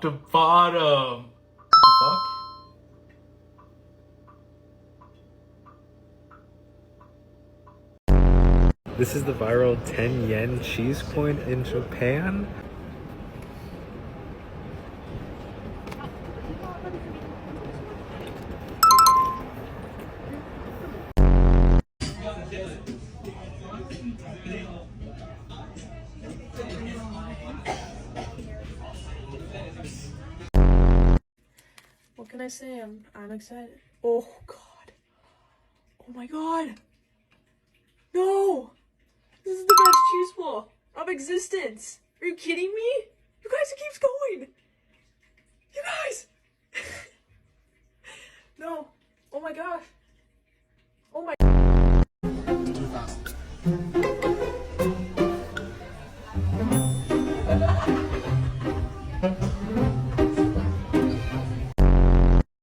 to bottom. What the fuck? This is the viral 10 yen cheese coin in Japan. What can I say? I'm excited. Oh god. Oh my god. No! This is the best cheese ball of existence. Are you kidding me? You guys, it keeps going.